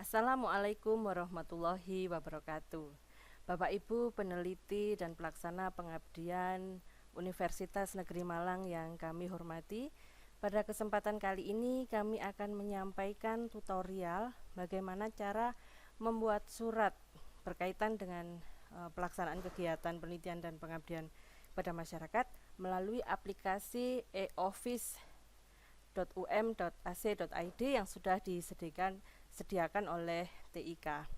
Assalamualaikum warahmatullahi wabarakatuh. Bapak Ibu peneliti dan pelaksana pengabdian Universitas Negeri Malang yang kami hormati, pada kesempatan kali ini kami akan menyampaikan tutorial bagaimana cara membuat surat berkaitan dengan pelaksanaan kegiatan penelitian dan pengabdian pada masyarakat melalui aplikasi eoffice.um.ac.id yang sudah disediakan oleh TIK.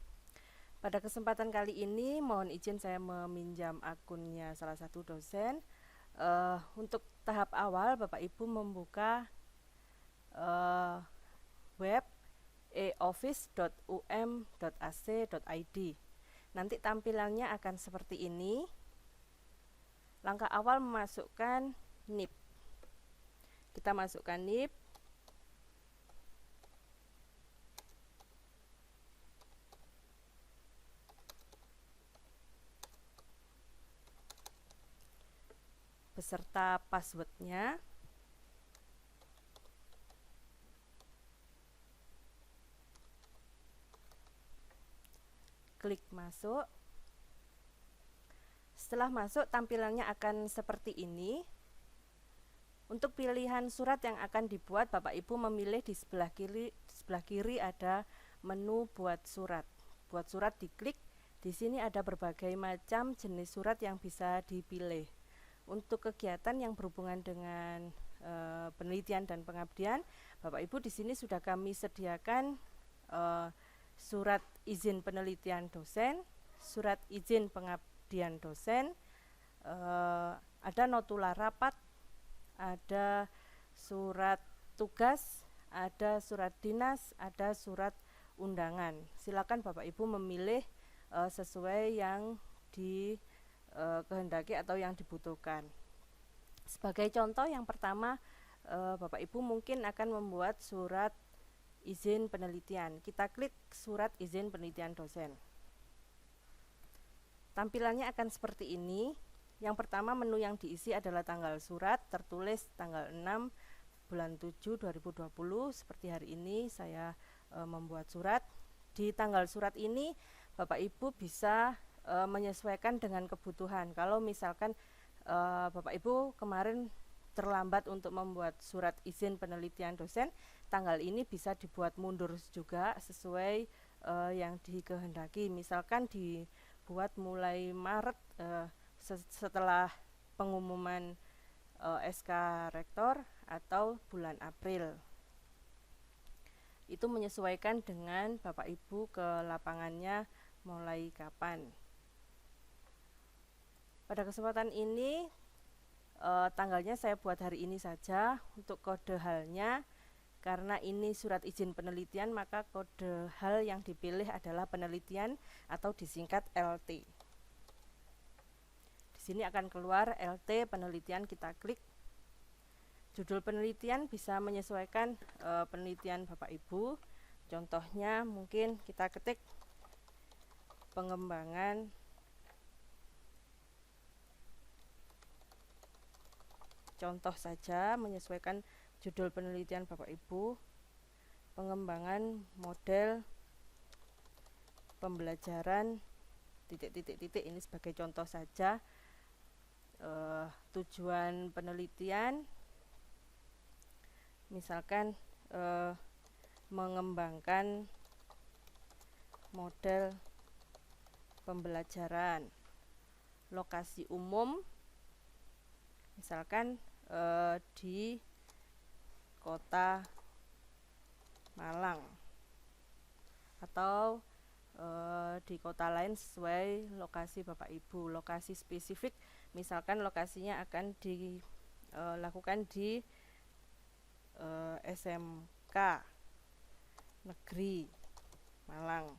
Pada kesempatan kali ini mohon izin saya meminjam akunnya salah satu dosen. Untuk tahap awal Bapak Ibu membuka web eoffice.um.ac.id. Nanti tampilannya akan seperti ini. Langkah awal memasukkan NIP. Kita masukkan NIP. Beserta passwordnya. Klik masuk. Setelah masuk, tampilannya akan seperti ini. Untuk pilihan surat yang akan dibuat, Bapak Ibu memilih di sebelah kiri ada menu buat surat. Buat surat diklik. Di sini ada berbagai macam jenis surat yang bisa dipilih. Untuk kegiatan yang berhubungan dengan penelitian dan pengabdian, Bapak Ibu di sini sudah kami sediakan surat izin penelitian dosen, surat izin pengabdian dosen, ada notula rapat, ada surat tugas, ada surat dinas, ada surat undangan. Silakan Bapak Ibu memilih sesuai yang dikehendaki atau yang dibutuhkan. Sebagai contoh, yang pertama Bapak Ibu mungkin akan membuat surat izin penelitian. Kita klik surat izin penelitian dosen. Tampilannya akan seperti ini. Yang pertama, menu yang diisi adalah tanggal surat, tertulis tanggal 6 bulan 7 2020. Seperti hari ini saya membuat surat. Di tanggal surat ini Bapak Ibu bisa menyesuaikan dengan kebutuhan. Kalau misalkan Bapak Ibu kemarin terlambat untuk membuat surat izin penelitian dosen, tanggal ini bisa dibuat mundur juga sesuai yang dikehendaki. Misalkan dibuat mulai Maret setelah pengumuman SK Rektor, atau bulan April. Itu menyesuaikan dengan Bapak Ibu ke lapangannya mulai kapan. Pada kesempatan ini tanggalnya saya buat hari ini saja. Untuk kode halnya, karena ini surat izin penelitian, maka kode hal yang dipilih adalah penelitian atau disingkat LT. Di sini akan keluar LT penelitian, kita klik. Judul penelitian bisa menyesuaikan penelitian Bapak Ibu. Contohnya mungkin kita ketik pengembangan contoh saja, menyesuaikan judul penelitian Bapak Ibu, pengembangan model pembelajaran titik-titik-titik, ini sebagai contoh saja. Tujuan penelitian misalkan mengembangkan model pembelajaran. Lokasi umum misalkan di Kota Malang atau di kota lain sesuai lokasi Bapak Ibu. Lokasi spesifik misalkan lokasinya akan dilakukan di SMK Negeri Malang.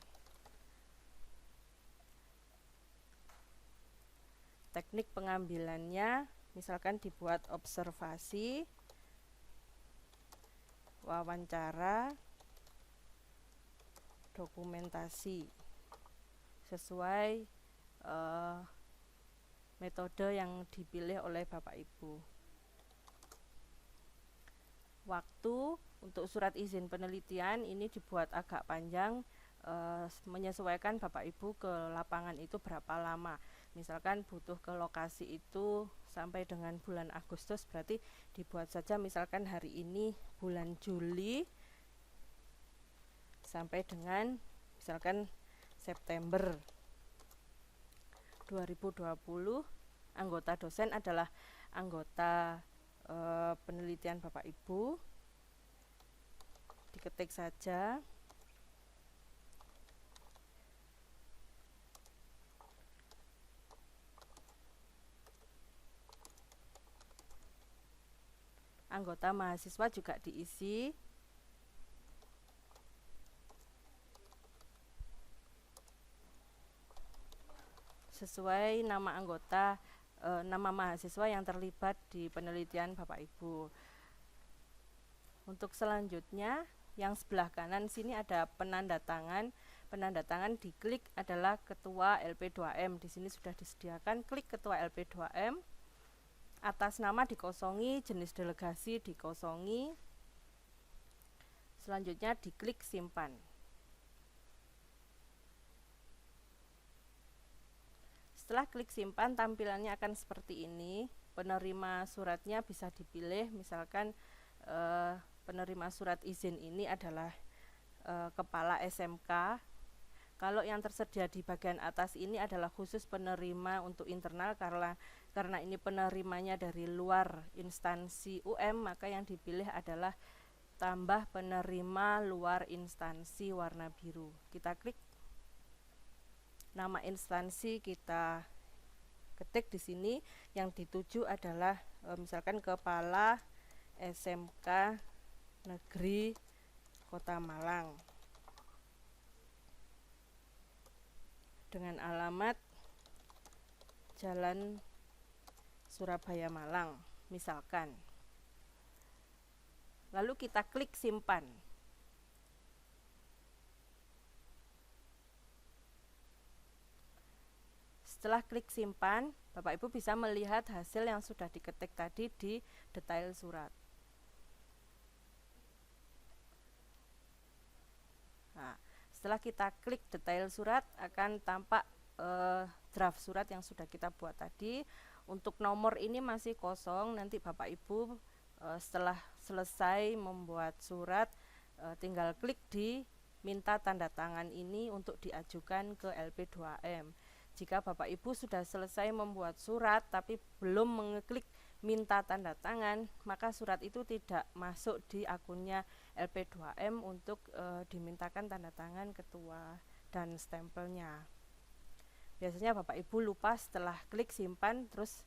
Teknik pengambilannya misalkan dibuat observasi, wawancara, dokumentasi, sesuai metode yang dipilih oleh Bapak Ibu. Waktu untuk surat izin penelitian ini dibuat agak panjang, menyesuaikan Bapak Ibu ke lapangan itu berapa lama. Misalkan butuh ke lokasi itu sampai dengan bulan Agustus, berarti dibuat saja misalkan hari ini bulan Juli sampai dengan misalkan September 2020. Anggota dosen adalah anggota penelitian Bapak Ibu. Diketik saja. Anggota mahasiswa juga diisi. Sesuai nama anggota, nama mahasiswa yang terlibat di penelitian Bapak Ibu. Untuk selanjutnya, yang sebelah kanan sini ada penanda tangan. Penanda tangan diklik adalah ketua LP2M. Di sini sudah disediakan, klik ketua LP2M. Atas nama dikosongi, jenis delegasi dikosongi. Selanjutnya diklik simpan. Setelah klik simpan, tampilannya akan seperti ini. Penerima suratnya bisa dipilih, misalkan penerima surat izin ini adalah kepala SMK. Kalau yang tersedia di bagian atas ini adalah khusus penerima untuk internal, karena ini penerimanya dari luar instansi UM, maka yang dipilih adalah tambah penerima luar instansi warna biru. Kita klik nama instansi, kita ketik di sini. Yang dituju adalah misalkan kepala SMK Negeri Kota Malang dengan alamat Jalan Surabaya Malang misalkan. Lalu kita klik simpan. Setelah klik simpan, Bapak Ibu bisa melihat hasil yang sudah diketik tadi di detail surat. Nah, setelah kita klik detail surat, akan tampak draft surat yang sudah kita buat tadi. Untuk nomor ini masih kosong, nanti Bapak Ibu setelah selesai membuat surat, tinggal klik di minta tanda tangan ini untuk diajukan ke LP2M. Jika Bapak Ibu sudah selesai membuat surat tapi belum mengeklik minta tanda tangan, maka surat itu tidak masuk di akunnya LP2M untuk dimintakan tanda tangan ketua dan stempelnya. Biasanya Bapak Ibu lupa setelah klik simpan, terus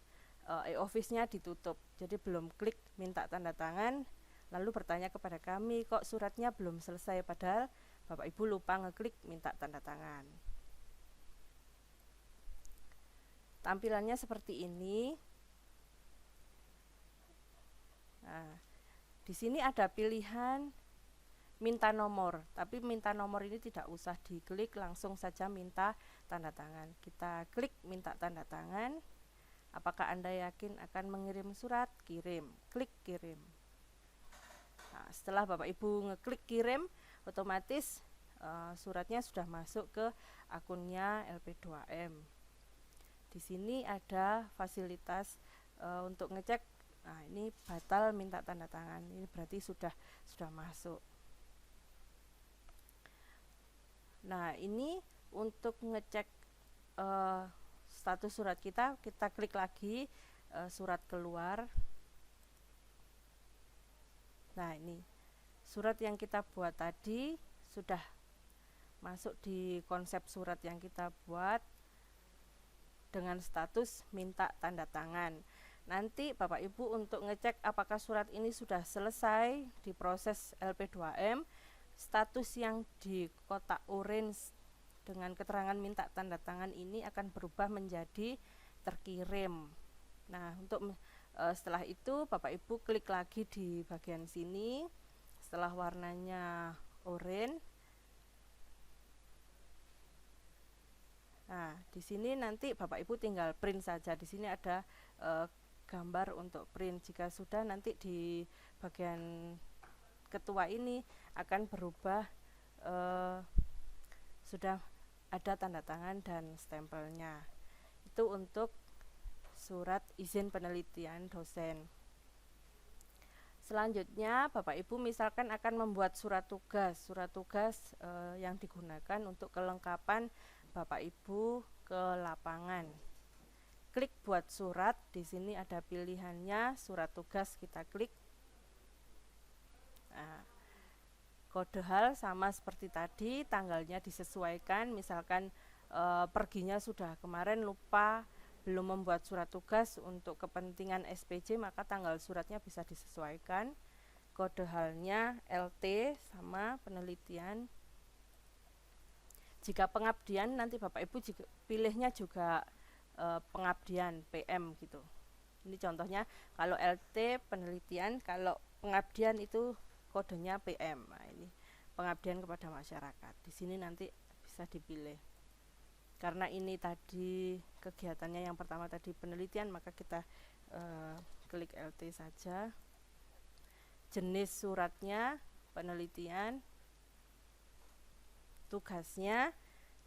e-office-nya ditutup, jadi belum klik minta tanda tangan, lalu bertanya kepada kami, kok suratnya belum selesai, padahal Bapak Ibu lupa ngeklik minta tanda tangan. Tampilannya seperti ini. Nah, di sini ada pilihan minta nomor, tapi minta nomor ini tidak usah diklik, langsung saja minta tanda tangan. Kita klik minta tanda tangan. Apakah Anda yakin akan mengirim surat? Kirim. Klik kirim. Nah, setelah Bapak Ibu ngeklik kirim, otomatis suratnya sudah masuk ke akunnya LP2M. Di sini ada fasilitas untuk ngecek. Nah, ini batal minta tanda tangan. Ini berarti sudah masuk. Nah, ini untuk ngecek status surat kita klik lagi surat keluar. Nah, ini surat yang kita buat tadi sudah masuk di konsep surat yang kita buat dengan status minta tanda tangan. Nanti Bapak Ibu untuk ngecek apakah surat ini sudah selesai diproses LP2M, status yang di kotak orange dengan keterangan minta tanda tangan ini akan berubah menjadi terkirim. Nah, untuk setelah itu Bapak Ibu klik lagi di bagian sini. Setelah warnanya oranye, nah di sini nanti Bapak Ibu tinggal print saja. Di sini ada gambar untuk print. Jika sudah, nanti di bagian ketua ini akan berubah sudah ada tanda tangan dan stempelnya. Itu untuk surat izin penelitian dosen. Selanjutnya Bapak Ibu misalkan akan membuat surat tugas yang digunakan untuk kelengkapan Bapak Ibu ke lapangan. Klik buat surat, di sini ada pilihannya surat tugas, kita klik. Nah, kode hal sama seperti tadi, tanggalnya disesuaikan, misalkan perginya sudah kemarin lupa belum membuat surat tugas untuk kepentingan SPJ, maka tanggal suratnya bisa disesuaikan. Kode halnya LT sama penelitian. Jika pengabdian nanti Bapak Ibu pilihnya juga pengabdian PM gitu. Ini contohnya kalau LT penelitian, kalau pengabdian itu kodenya PM. Nah, ini pengabdian kepada masyarakat. Di sini nanti bisa dipilih. Karena ini tadi kegiatannya yang pertama tadi penelitian, maka kita klik LT saja. Jenis suratnya penelitian. Tugasnya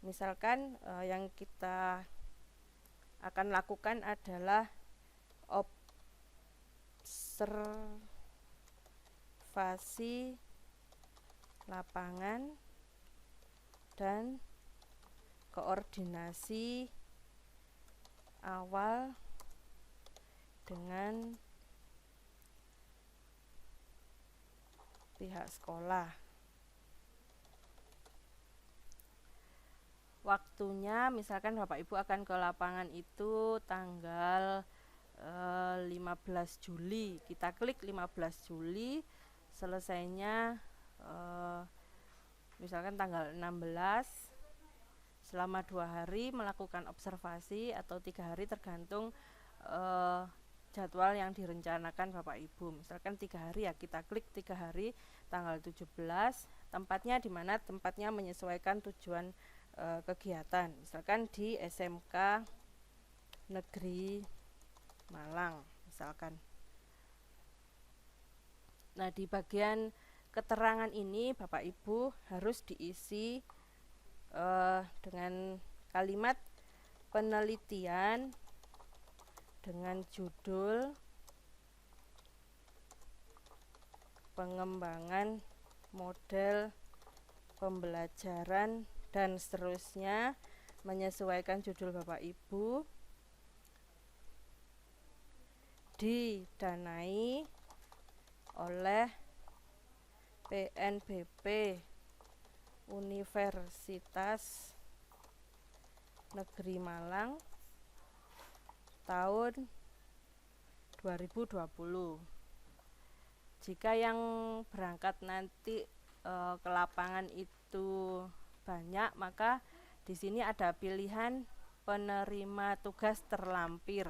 misalkan yang kita akan lakukan adalah observasi lapangan dan koordinasi awal dengan pihak sekolah. Waktunya misalkan Bapak Ibu akan ke lapangan itu tanggal 15 Juli. Kita klik 15 Juli, selesainya misalkan tanggal 16. Selama 2 hari melakukan observasi atau 3 hari tergantung jadwal yang direncanakan Bapak Ibu. Misalkan 3 hari ya kita klik 3 hari tanggal 17. Tempatnya di mana? Tempatnya menyesuaikan tujuan kegiatan, misalkan di SMK Negeri Malang misalkan. Nah, di bagian keterangan ini Bapak Ibu harus diisi dengan kalimat penelitian dengan judul pengembangan model pembelajaran dan seterusnya, menyesuaikan judul Bapak Ibu. Didanai oleh PNBP Universitas Negeri Malang tahun 2020. Jika yang berangkat nanti ke lapangan itu banyak, maka di sini ada pilihan penerima tugas terlampir.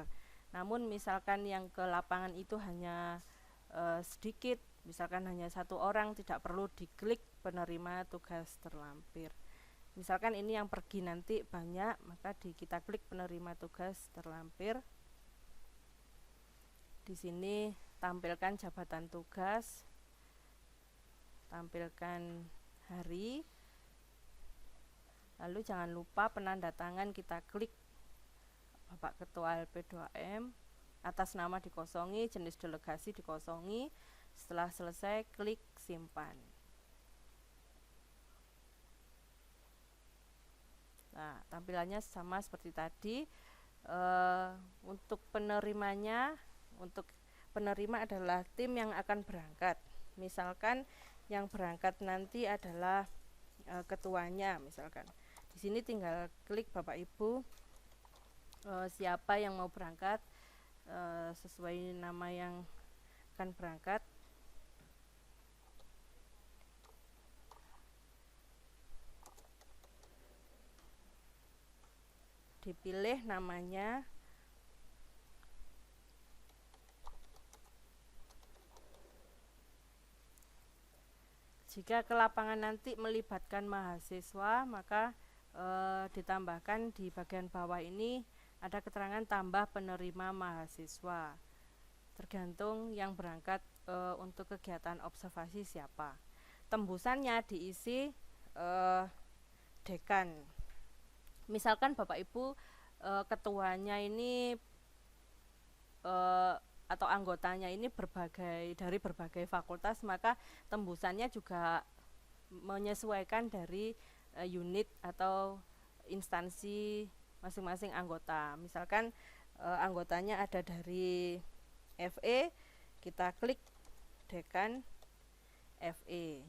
Namun misalkan yang ke lapangan itu hanya sedikit, misalkan hanya 1 orang, tidak perlu diklik penerima tugas terlampir. Misalkan ini yang pergi nanti banyak, maka kita klik penerima tugas terlampir. Di sini tampilkan jabatan tugas, tampilkan hari. Lalu jangan lupa penanda tangan, kita klik Bapak Ketua LP2M, atas nama dikosongi, jenis delegasi dikosongi. Setelah selesai klik simpan. Nah, tampilannya sama seperti tadi. Untuk penerimanya, untuk penerima adalah tim yang akan berangkat. Misalkan yang berangkat nanti adalah ketuanya misalkan. Di sini tinggal klik Bapak Ibu siapa yang mau berangkat sesuai nama yang akan berangkat. Dipilih namanya. Jika ke lapangan nanti melibatkan mahasiswa, maka ditambahkan di bagian bawah ini ada keterangan tambah penerima mahasiswa. Tergantung yang berangkat untuk kegiatan observasi siapa. Tembusannya diisi dekan. Misalkan Bapak Ibu ketuanya ini atau anggotanya ini dari berbagai fakultas, maka tembusannya juga menyesuaikan dari unit atau instansi masing-masing anggota. Misalkan anggotanya ada dari FE, kita klik dekan FE.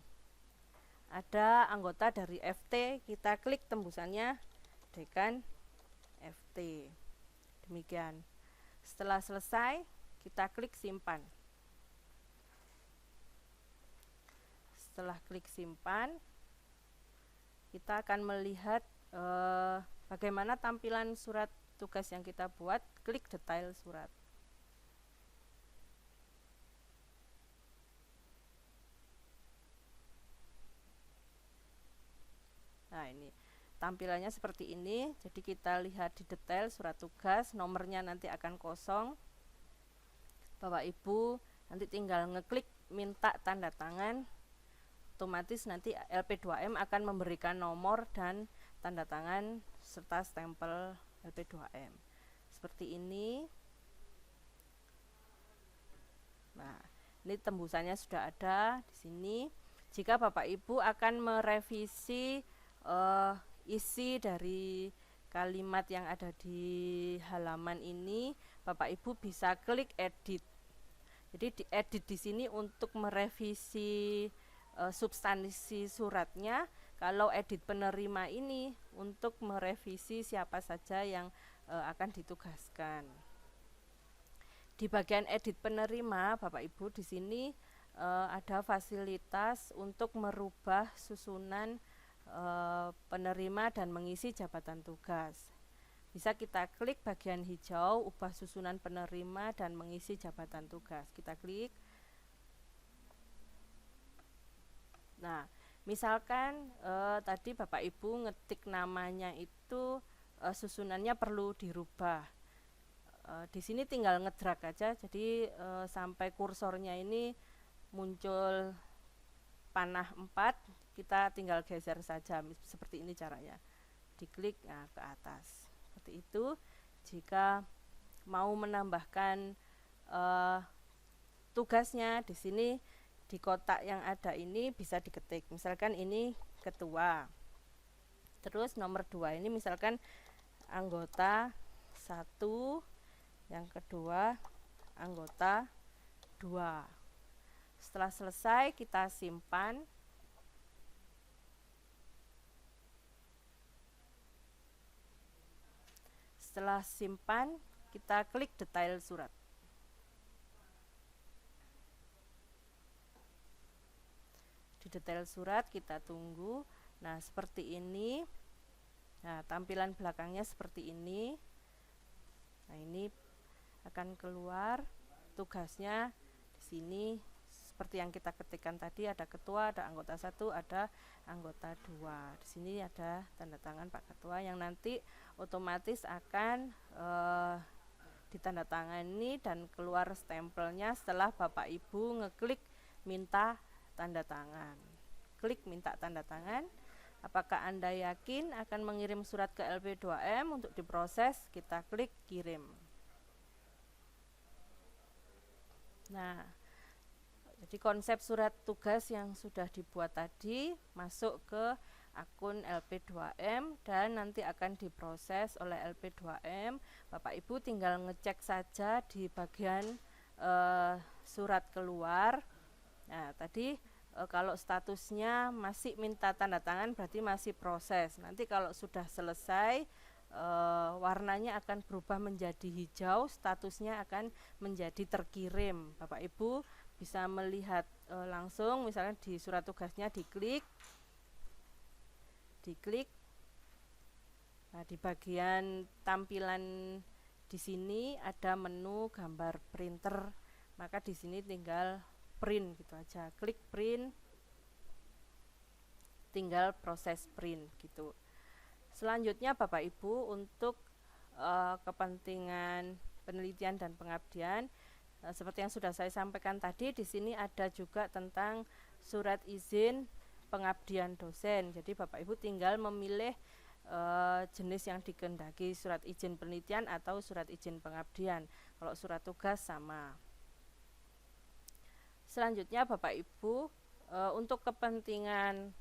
Ada anggota dari FT, kita klik tembusannya dekan FT. Demikian. Setelah selesai, kita klik simpan. Setelah klik simpan, kita akan melihat bagaimana tampilan surat tugas yang kita buat. Klik detail surat. Nah, ini tampilannya seperti ini. Jadi kita lihat di detail surat tugas, nomornya nanti akan kosong. Bapak Ibu nanti tinggal ngeklik minta tanda tangan, otomatis nanti LP2M akan memberikan nomor dan tanda tangan serta stempel LP2M seperti ini. Nah, ini tembusannya sudah ada di sini. Jika Bapak Ibu akan merevisi isi dari kalimat yang ada di halaman ini, Bapak Ibu bisa klik edit. Jadi di edit di sini untuk merevisi substansi suratnya. Kalau edit penerima ini untuk merevisi siapa saja yang akan ditugaskan. Di bagian edit penerima, Bapak Ibu di sini ada fasilitas untuk merubah susunan penerima dan mengisi jabatan tugas. Bisa kita klik bagian hijau, ubah susunan penerima dan mengisi jabatan tugas. Kita klik. Nah, misalkan tadi Bapak Ibu ngetik namanya itu susunannya perlu dirubah. Di sini tinggal ngedrag aja, jadi sampai kursornya ini muncul panah 4, kita tinggal geser saja seperti ini caranya. Diklik ke atas. Seperti itu. Jika mau menambahkan tugasnya di sini di kotak yang ada ini bisa diketik. Misalkan ini ketua. Terus nomor 2 ini misalkan anggota 1, yang kedua anggota 2. Setelah selesai kita simpan. Setelah simpan, kita klik detail surat. Di detail surat kita tunggu. Nah, seperti ini. Nah, tampilan belakangnya seperti ini. Nah, ini akan keluar tugasnya di sini seperti yang kita ketikkan tadi, ada ketua, ada anggota 1, ada anggota 2. Di sini ada tanda tangan Pak Ketua yang nanti otomatis akan ditandatangani dan keluar stempelnya setelah Bapak Ibu ngeklik minta tanda tangan. Klik minta tanda tangan. Apakah Anda yakin akan mengirim surat ke LP2M untuk diproses? Kita klik kirim. Nah, jadi konsep surat tugas yang sudah dibuat tadi masuk ke akun LP2M dan nanti akan diproses oleh LP2M. Bapak Ibu tinggal ngecek saja di bagian surat keluar. Nah, tadi kalau statusnya masih minta tanda tangan berarti masih proses. Nanti kalau sudah selesai warnanya akan berubah menjadi hijau, statusnya akan menjadi terkirim. Bapak Ibu bisa melihat langsung, misalnya di surat tugasnya diklik. Nah, di bagian tampilan di sini ada menu gambar printer, maka di sini tinggal print gitu aja. Klik print, tinggal proses print gitu. Selanjutnya Bapak Ibu untuk kepentingan penelitian dan pengabdian, seperti yang sudah saya sampaikan tadi, di sini ada juga tentang surat izin pengabdian dosen. Jadi Bapak Ibu tinggal memilih jenis yang dikehendaki, surat izin penelitian atau surat izin pengabdian. Kalau surat tugas sama. Selanjutnya Bapak Ibu untuk kepentingan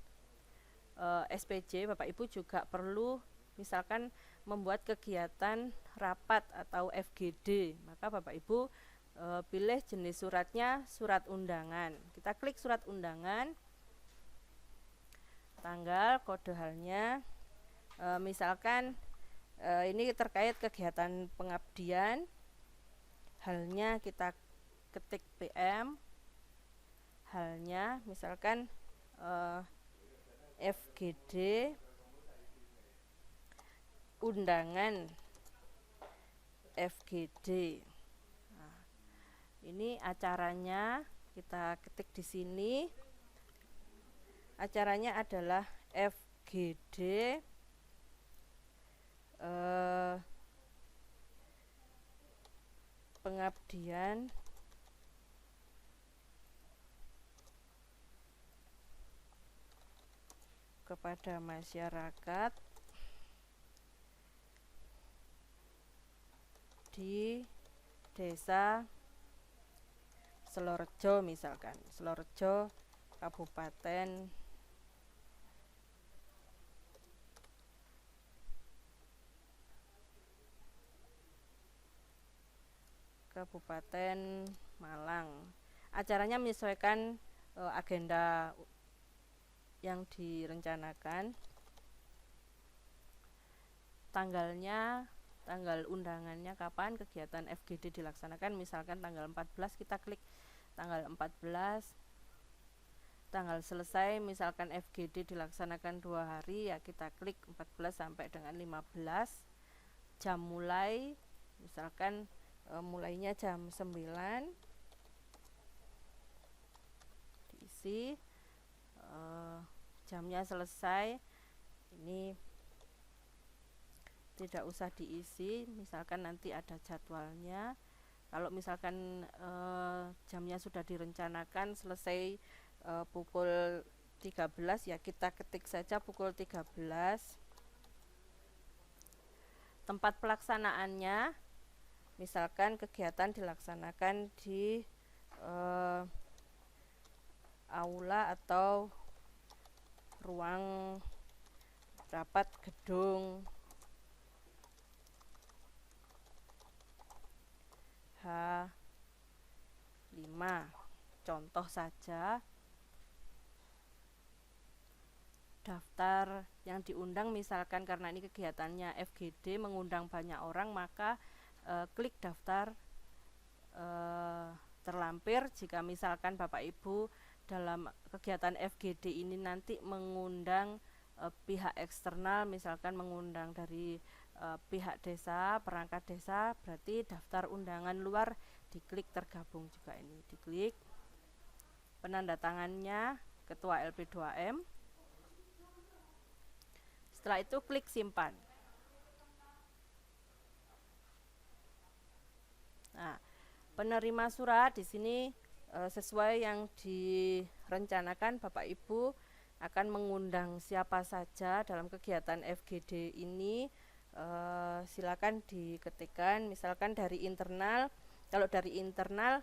SPJ, Bapak Ibu juga perlu misalkan membuat kegiatan rapat atau FGD, maka Bapak Ibu pilih jenis suratnya surat undangan. Kita klik surat undangan, tanggal, kode halnya, misalkan ini terkait kegiatan pengabdian, halnya kita ketik PM, halnya misalkan FGD undangan FGD. Nah, ini acaranya kita ketik di sini. Acaranya adalah FGD pengabdian kepada masyarakat di Desa Selorejo, misalkan Selorejo Kabupaten Malang. Acaranya menyesuaikan agenda yang direncanakan. Tanggalnya, tanggal undangannya kapan kegiatan FGD dilaksanakan, misalkan tanggal 14, kita klik tanggal 14. Tanggal selesai, misalkan FGD dilaksanakan 2 hari, ya kita klik 14 sampai dengan 15. Jam mulai, misalkan mulainya jam 9, diisi. Jamnya selesai, ini tidak usah diisi, misalkan nanti ada jadwalnya. Kalau misalkan jamnya sudah direncanakan selesai pukul 13, ya kita ketik saja pukul 13. Tempat pelaksanaannya, misalkan kegiatan dilaksanakan di aula atau ruang rapat gedung H5, contoh saja. Daftar yang diundang, misalkan karena ini kegiatannya FGD mengundang banyak orang, maka klik daftar terlampir. Jika misalkan Bapak Ibu dalam kegiatan FGD ini nanti mengundang pihak eksternal, misalkan mengundang dari pihak desa, perangkat desa, berarti daftar undangan luar diklik tergabung juga. Ini diklik. Penandatangannya Ketua LP2M. Setelah itu klik simpan. Nah, penerima surat di sini sesuai yang direncanakan, Bapak Ibu akan mengundang siapa saja dalam kegiatan FGD ini. Silakan diketikkan, misalkan dari internal. Kalau dari internal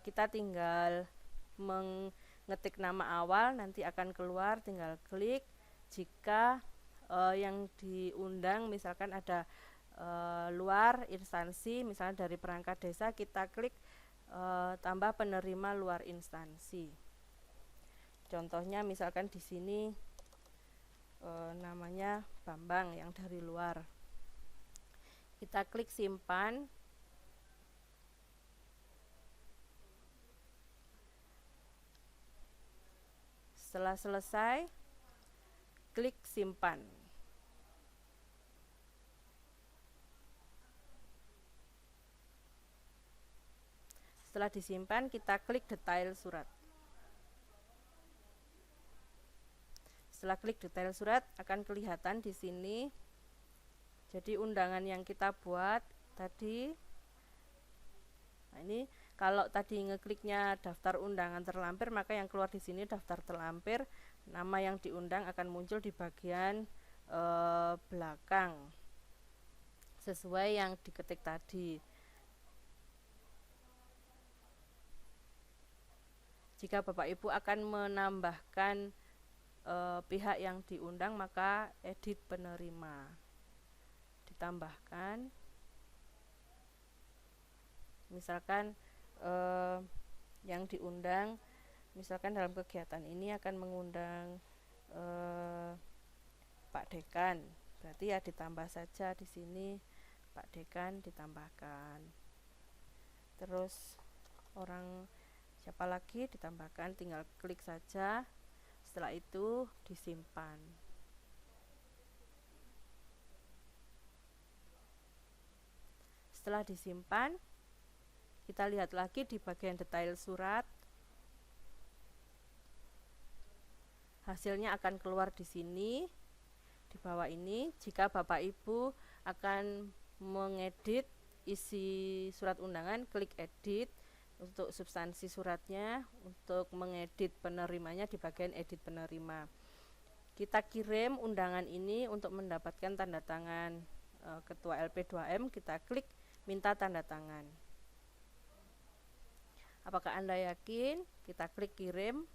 kita tinggal mengetik nama awal, nanti akan keluar, tinggal klik. Jika yang diundang misalkan ada luar instansi, misalnya dari perangkat desa, kita klik tambah penerima luar instansi. Contohnya misalkan di sini namanya Bambang yang dari luar. Kita klik simpan. Setelah selesai, klik simpan. Setelah disimpan, kita klik detail surat. Setelah klik detail surat, akan kelihatan di sini. Jadi undangan yang kita buat tadi, nah ini kalau tadi ngekliknya daftar undangan terlampir, maka yang keluar di sini daftar terlampir. nama yang diundang akan muncul di bagian belakang sesuai yang diketik tadi. Jika Bapak Ibu akan menambahkan pihak yang diundang, maka edit penerima ditambahkan, misalkan yang diundang, misalkan dalam kegiatan ini akan mengundang Pak Dekan, berarti ya ditambah saja di sini Pak Dekan ditambahkan. Terus orang siapa lagi ditambahkan, tinggal klik saja. Setelah itu disimpan. Setelah disimpan, kita lihat lagi di bagian detail surat. Hasilnya akan keluar di sini, di bawah ini. Jika Bapak Ibu akan mengedit isi surat undangan, klik edit untuk substansi suratnya. Untuk mengedit penerimanya di bagian edit penerima. Kita kirim undangan ini untuk mendapatkan tanda tangan Ketua LP2M, kita klik minta tanda tangan. Apakah Anda yakin? Kita klik kirim.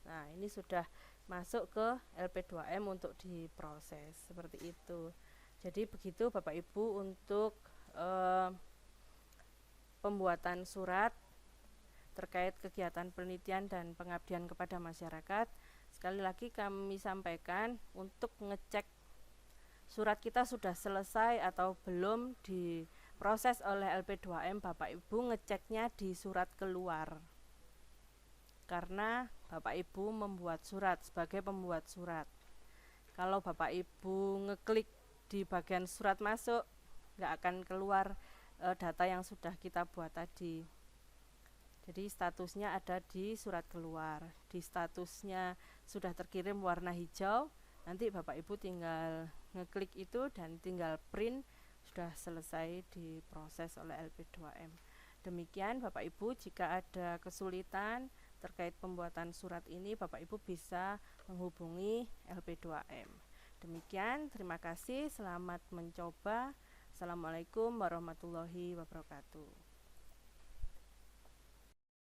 Nah, ini sudah masuk ke LP2M untuk diproses, seperti itu. Jadi begitu Bapak Ibu untuk pembuatan surat terkait kegiatan penelitian dan pengabdian kepada masyarakat. Sekali lagi kami sampaikan, untuk ngecek surat kita sudah selesai atau belum diproses oleh LP2M, Bapak Ibu ngeceknya di surat keluar. Karena Bapak Ibu membuat surat sebagai pembuat surat. Kalau Bapak Ibu ngeklik di bagian surat masuk, nggak akan keluar data yang sudah kita buat tadi. Jadi statusnya ada di surat keluar. Di statusnya sudah terkirim warna hijau, nanti Bapak Ibu tinggal ngeklik itu dan tinggal print, sudah selesai diproses oleh LP2M. Demikian Bapak Ibu, jika ada kesulitan terkait pembuatan surat ini, Bapak Ibu bisa menghubungi LP2M. Demikian, terima kasih, selamat mencoba. Assalamualaikum warahmatullahi wabarakatuh.